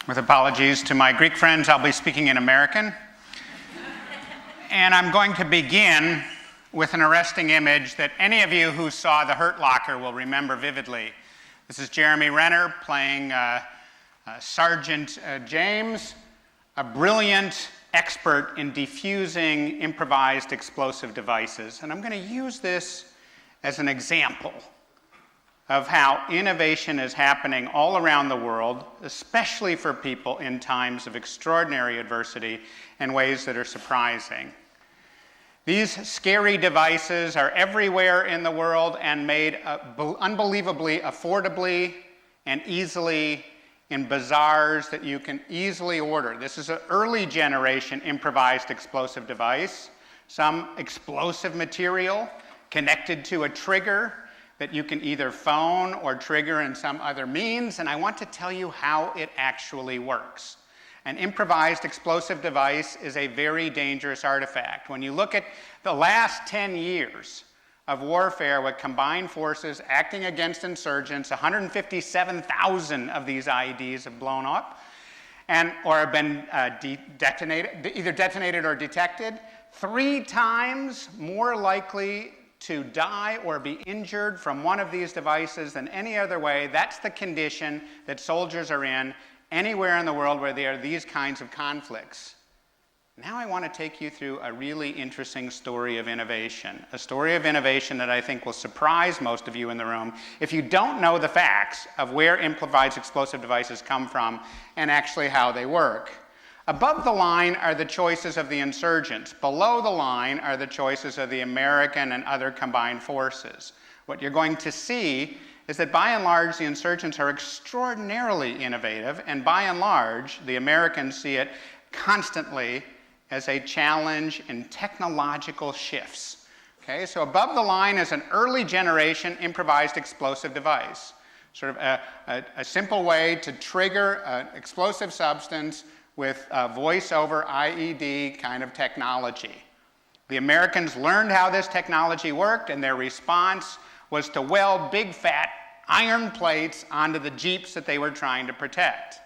With apologies to my Greek friends, I'll be speaking in American. And I'm going to begin with an arresting image that any of you who saw The Hurt Locker will remember vividly. This is Jeremy Renner playing Sergeant James, a brilliant expert in defusing improvised explosive devices. And I'm going to use this as an example of how innovation is happening all around the world, especially for people in times of extraordinary adversity in ways that are surprising. These scary devices are everywhere in the world and made unbelievably affordably and easily in bazaars that you can easily order. This is an early generation improvised explosive device, some explosive material connected to a trigger that you can either phone or trigger in some other means, and I want to tell you how it actually works. An improvised explosive device is a very dangerous artifact. When you look at the last 10 years of warfare with combined forces acting against insurgents, 157,000 of these IEDs have blown up or have been either detonated or detected, 3 times more likely to die or be injured from one of these devices than any other way. That's the condition that soldiers are in anywhere in the world where there are these kinds of conflicts. Now I want to take you through a really interesting story of innovation, a story of innovation that I think will surprise most of you in the room if you don't know the facts of where improvised explosive devices come from and actually how they work. Above the line are the choices of the insurgents. Below the line are the choices of the American and other combined forces. What you're going to see is that by and large, the insurgents are extraordinarily innovative, and by and large, the Americans see it constantly as a challenge in technological shifts. Okay, so above the line is an early generation improvised explosive device, sort of a simple way to trigger an explosive substance with voice over IED kind of technology. The Americans learned how this technology worked, and their response was to weld big fat iron plates onto the jeeps that they were trying to protect.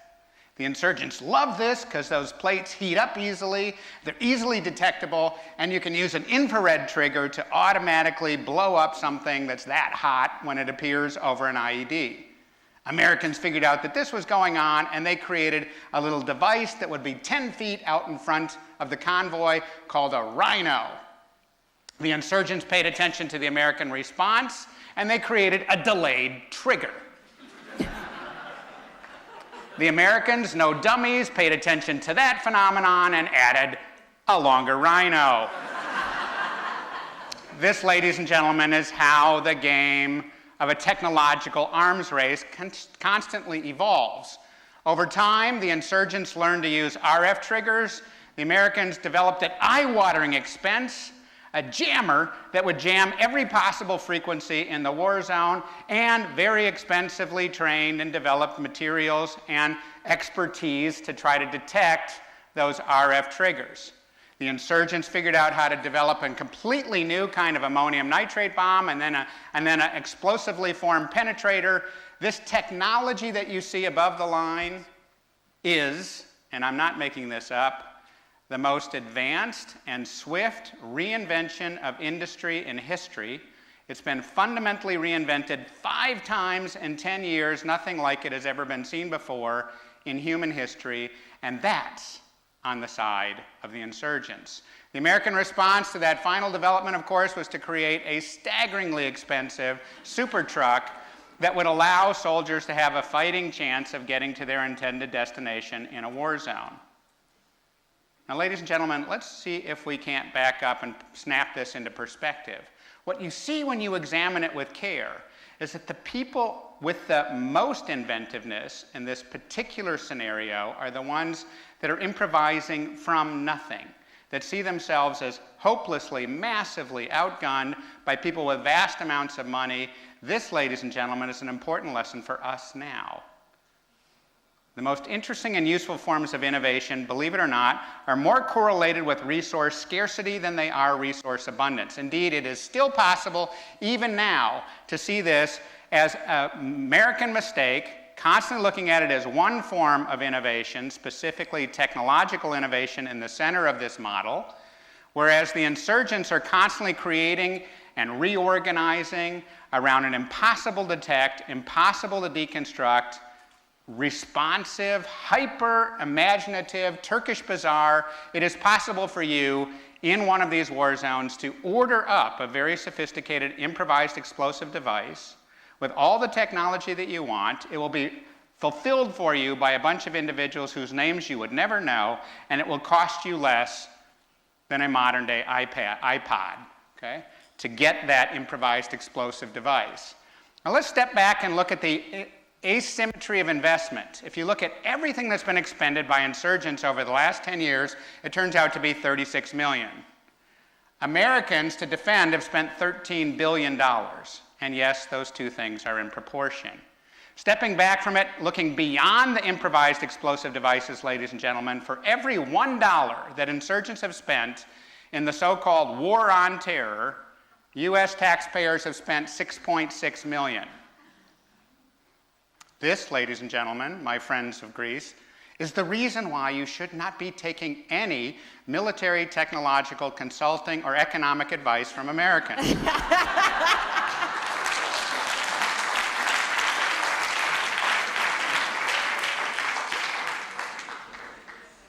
The insurgents love this because those plates heat up easily, they're easily detectable, and you can use an infrared trigger to automatically blow up something that's that hot when it appears over an IED. Americans figured out that this was going on, and they created a little device that would be 10 feet out in front of the convoy called a rhino. The insurgents paid attention to the American response, and they created a delayed trigger. The Americans, no dummies, paid attention to that phenomenon and added a longer rhino. This, ladies and gentlemen, is how the game of a technological arms race constantly evolves. Over time, the insurgents learned to use RF triggers. The Americans developed at eye-watering expense a jammer that would jam every possible frequency in the war zone, and very expensively trained and developed materials and expertise to try to detect those RF triggers. The insurgents figured out how to develop a completely new kind of ammonium nitrate bomb and then an explosively formed penetrator. This technology that you see above the line is, and I'm not making this up, the most advanced and swift reinvention of industry in history. It's been fundamentally reinvented 5 times in 10 years. Nothing like it has ever been seen before in human history, and that's on the side of the insurgents. The American response to that final development, of course, was to create a staggeringly expensive super truck that would allow soldiers to have a fighting chance of getting to their intended destination in a war zone. Now, ladies and gentlemen, let's see if we can't back up and snap this into perspective. What you see when you examine it with care is that the people with the most inventiveness in this particular scenario are the ones that are improvising from nothing, that see themselves as hopelessly, massively outgunned by people with vast amounts of money. This, ladies and gentlemen, is an important lesson for us now. The most interesting and useful forms of innovation, believe it or not, are more correlated with resource scarcity than they are resource abundance. Indeed, it is still possible, even now, to see this as an American mistake, constantly looking at it as one form of innovation, specifically technological innovation in the center of this model, whereas the insurgents are constantly creating and reorganizing around an impossible to detect, impossible to deconstruct, responsive, hyper-imaginative, Turkish bazaar. It is possible for you in one of these war zones to order up a very sophisticated improvised explosive device with all the technology that you want. It will be fulfilled for you by a bunch of individuals whose names you would never know, and it will cost you less than a modern-day iPod, okay, to get that improvised explosive device. Now let's step back and look at the asymmetry of investment. If you look at everything that's been expended by insurgents over the last 10 years, it turns out to be $36 million. Americans to defend have spent $13 billion. And yes, those two things are in proportion. Stepping back from it, looking beyond the improvised explosive devices, ladies and gentlemen, for every $1 that insurgents have spent in the so-called war on terror, US taxpayers have spent $6.6 million. This, ladies and gentlemen, my friends of Greece, is the reason why you should not be taking any military, technological, consulting, or economic advice from Americans.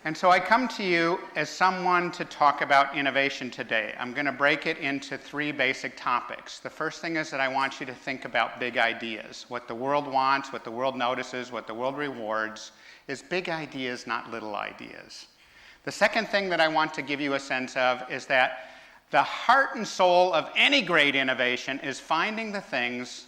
And so I come to you as someone to talk about innovation today. I'm going to break it into three basic topics. The first thing is that I want you to think about big ideas. What the world wants, what the world notices, what the world rewards is big ideas, not little ideas. The second thing that I want to give you a sense of is that the heart and soul of any great innovation is finding the things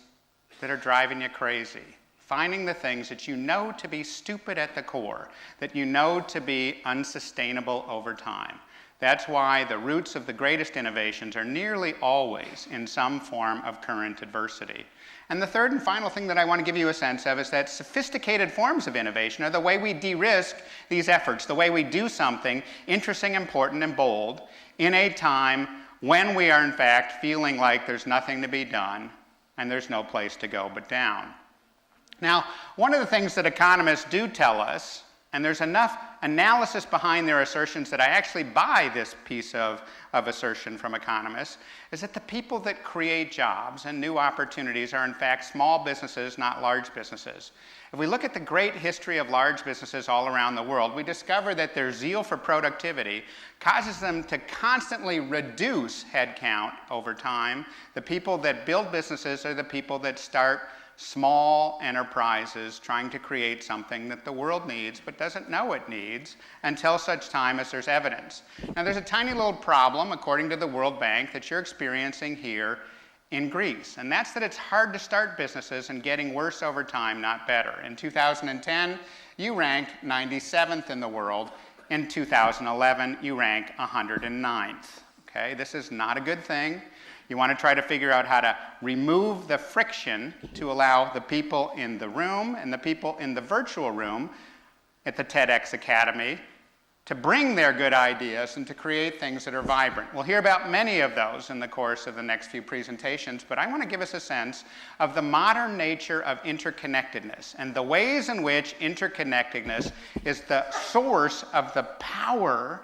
that are driving you crazy. Finding the things that you know to be stupid at the core, that you know to be unsustainable over time. That's why the roots of the greatest innovations are nearly always in some form of current adversity. And the third and final thing that I want to give you a sense of is that sophisticated forms of innovation are the way we de-risk these efforts, the way we do something interesting, important, and bold in a time when we are in fact feeling like there's nothing to be done and there's no place to go but down. Now, one of the things that economists do tell us, and there's enough analysis behind their assertions that I actually buy this piece of assertion from economists, is that the people that create jobs and new opportunities are in fact small businesses, not large businesses. If we look at the great history of large businesses all around the world, we discover that their zeal for productivity causes them to constantly reduce headcount over time. The people that build businesses are the people that start small enterprises trying to create something that the world needs but doesn't know it needs until such time as there's evidence. Now there's a tiny little problem, according to the World Bank, that you're experiencing here in Greece, and that's that it's hard to start businesses and getting worse over time, not better. In 2010, you ranked 97th in the world. In 2011, you rank 109th. Okay, this is not a good thing. You want to try to figure out how to remove the friction to allow the people in the room and the people in the virtual room at the TEDxAcademy to bring their good ideas and to create things that are vibrant. We'll hear about many of those in the course of the next few presentations, but I want to give us a sense of the modern nature of interconnectedness and the ways in which interconnectedness is the source of the power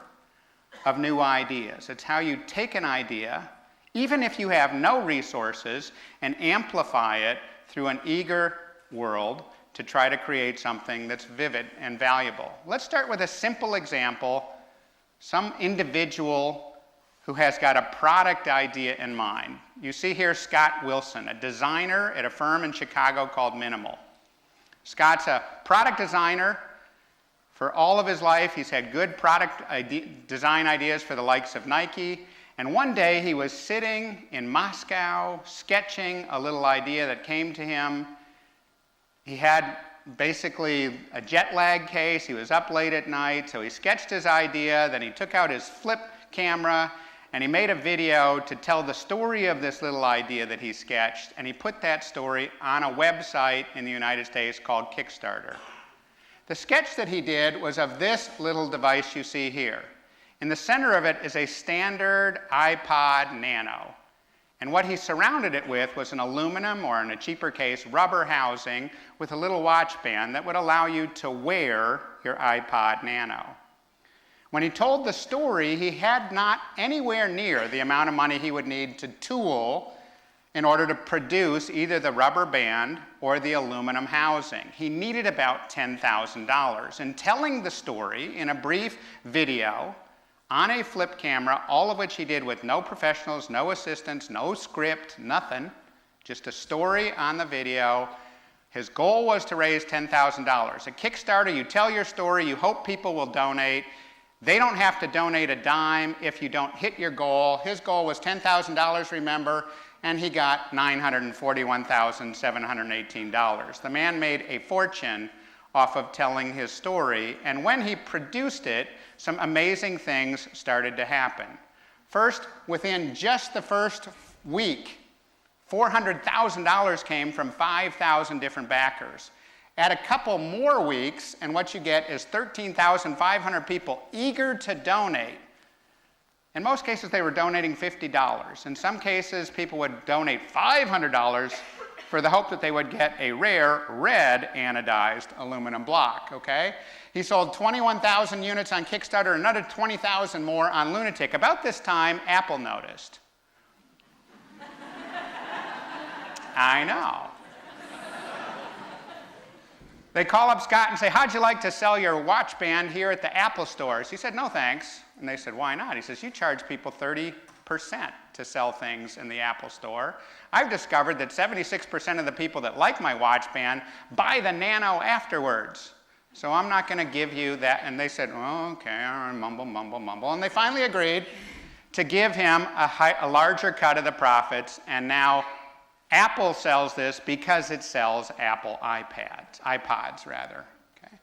of new ideas. It's how you take an idea, even if you have no resources, and amplify it through an eager world to try to create something that's vivid and valuable. Let's start with a simple example. Some individual who has got a product idea in mind. You see here Scott Wilson, a designer at a firm in Chicago called Minimal. Scott's a product designer. For all of his life, he's had good product design ideas for the likes of Nike. And one day he was sitting in Moscow sketching a little idea that came to him. He had basically a jet lag case. He was up late at night, so he sketched his idea. Then he took out his flip camera and he made a video to tell the story of this little idea that he sketched. And he put that story on a website in the United States called Kickstarter. The sketch that he did was of this little device you see here. In the center of it is a standard iPod Nano. And what he surrounded it with was an aluminum, or in a cheaper case, rubber housing with a little watch band that would allow you to wear your iPod Nano. When he told the story, he had not anywhere near the amount of money he would need to tool in order to produce either the rubber band or the aluminum housing. He needed about $10,000. And telling the story in a brief video on a flip camera, all of which he did with no professionals, no assistants, no script, nothing, just a story on the video. His goal was to raise $10,000. At Kickstarter, you tell your story, you hope people will donate. They don't have to donate a dime if you don't hit your goal. His goal was $10,000, remember, and he got $941,718. The man made a fortune off of telling his story, and when he produced it, some amazing things started to happen. First, within just the first week, $400,000 came from 5,000 different backers. Add a couple more weeks, and what you get is 13,500 people eager to donate. In most cases, they were donating $50. In some cases, people would donate $500 for the hope that they would get a rare red anodized aluminum block, okay? He sold 21,000 units on Kickstarter, another 20,000 more on Lunatic. About this time, Apple noticed. I know. They call up Scott and say, how'd you like to sell your watch band here at the Apple stores? He said, no thanks. And they said, why not? He says, you charge people 30% to sell things in the Apple store. I've discovered that 76% of the people that like my watch band buy the Nano afterwards. So I'm not going to give you that. And they said, oh, okay, mumble, mumble, mumble. And they finally agreed to give him a larger cut of the profits. And now Apple sells this because it sells Apple iPods rather. Okay?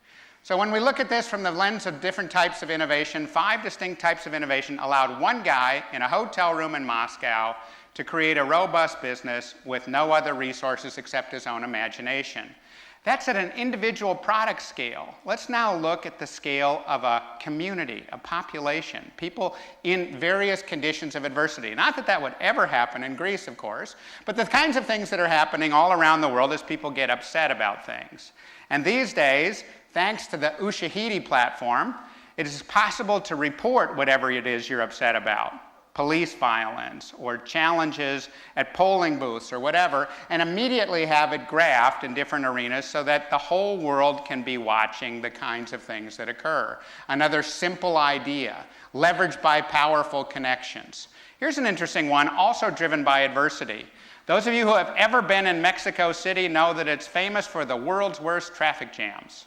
So when we look at this from the lens of different types of innovation, 5 distinct types of innovation allowed one guy in a hotel room in Moscow to create a robust business with no other resources except his own imagination. That's at an individual product scale. Let's now look at the scale of a community, a population, people in various conditions of adversity. Not that that would ever happen in Greece, of course, but the kinds of things that are happening all around the world as people get upset about things. And these days, thanks to the Ushahidi platform, it is possible to report whatever it is you're upset about. Police violence or challenges at polling booths or whatever, and immediately have it graphed in different arenas so that the whole world can be watching the kinds of things that occur. Another simple idea, leveraged by powerful connections. Here's an interesting one, also driven by adversity. Those of you who have ever been in Mexico City know that it's famous for the world's worst traffic jams.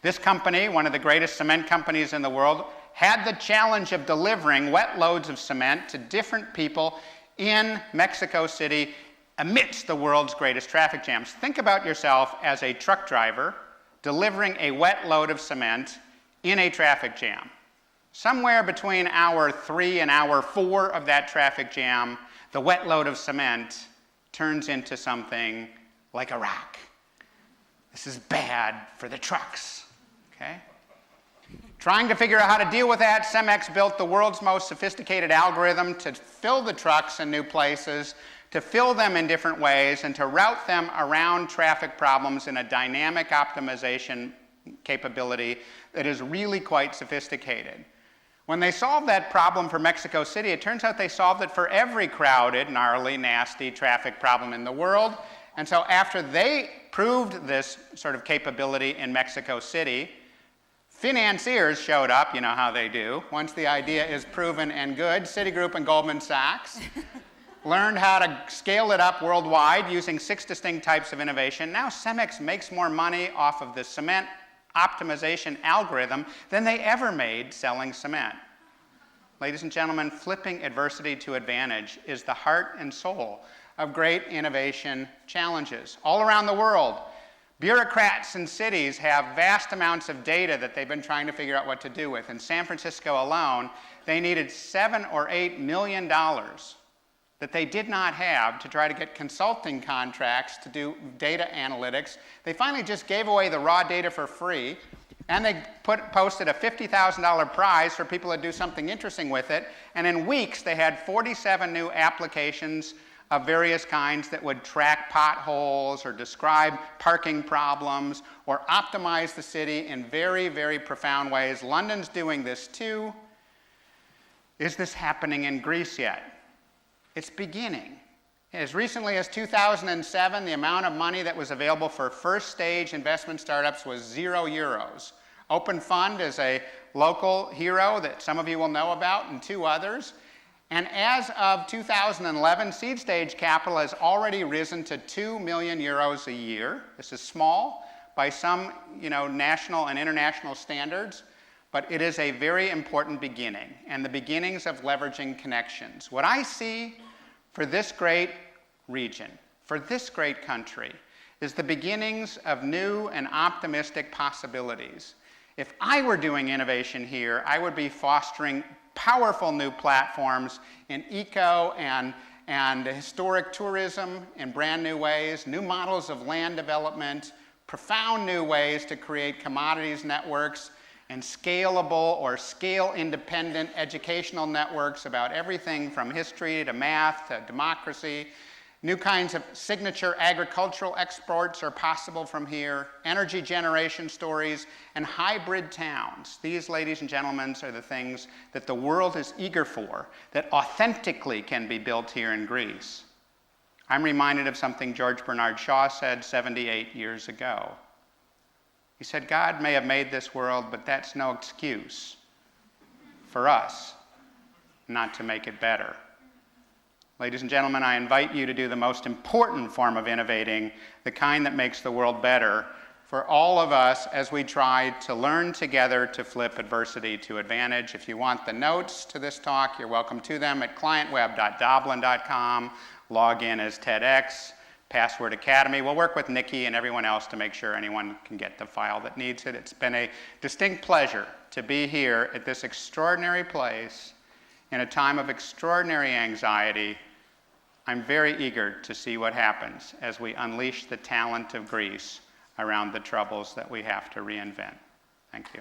This company, one of the greatest cement companies in the world, had the challenge of delivering wet loads of cement to different people in Mexico City amidst the world's greatest traffic jams. Think about yourself as a truck driver delivering a wet load of cement in a traffic jam. Somewhere between hour 3 and hour 4 of that traffic jam, the wet load of cement turns into something like a rock. This is bad for the trucks, okay? Trying to figure out how to deal with that, Cemex built the world's most sophisticated algorithm to fill the trucks in new places, to fill them in different ways, and to route them around traffic problems in a dynamic optimization capability that is really quite sophisticated. When they solved that problem for Mexico City, it turns out they solved it for every crowded, gnarly, nasty traffic problem in the world. And so after they proved this sort of capability in Mexico City, financiers showed up, you know how they do. Once the idea is proven and good, Citigroup and Goldman Sachs learned how to scale it up worldwide using 6 distinct types of innovation. Now Cemex makes more money off of the cement optimization algorithm than they ever made selling cement. Ladies and gentlemen, flipping adversity to advantage is the heart and soul of great innovation challenges all around the world. Bureaucrats in cities have vast amounts of data that they've been trying to figure out what to do with. In San Francisco alone, they needed $7 or $8 million that they did not have to try to get consulting contracts to do data analytics. They finally just gave away the raw data for free, and they posted a $50,000 prize for people to do something interesting with it, and in weeks they had 47 new applications of various kinds that would track potholes or describe parking problems or optimize the city in very, very profound ways. London's doing this too. Is this happening in Greece yet? It's beginning. As recently as 2007, the amount of money that was available for first stage investment startups was €0. Open Fund is a local hero that some of you will know about, and two others. And as of 2011, seed stage capital has already risen to €2 million a year. This is small by some national and international standards, but it is a very important beginning, and the beginnings of leveraging connections. What I see for this great region, for this great country, is the beginnings of new and optimistic possibilities. If I were doing innovation here, I would be fostering powerful new platforms in eco and historic tourism in brand new ways, new models of land development, profound new ways to create commodities networks, and scalable or scale-independent educational networks about everything from history to math to democracy. New kinds of signature agricultural exports are possible from here, energy generation stories, and hybrid towns. These, ladies and gentlemen, are the things that the world is eager for, that authentically can be built here in Greece. I'm reminded of something George Bernard Shaw said 78 years ago. He said, God may have made this world, but that's no excuse for us not to make it better. Ladies and gentlemen, I invite you to do the most important form of innovating, the kind that makes the world better, for all of us as we try to learn together to flip adversity to advantage. If you want the notes to this talk, you're welcome to them at clientweb.doblin.com. Log in as TEDx. Password Academy. We'll work with Nikki and everyone else to make sure anyone can get the file that needs it. It's been a distinct pleasure to be here at this extraordinary place in a time of extraordinary anxiety. I'm very eager to see what happens as we unleash the talent of Greece around the troubles that we have to reinvent. Thank you.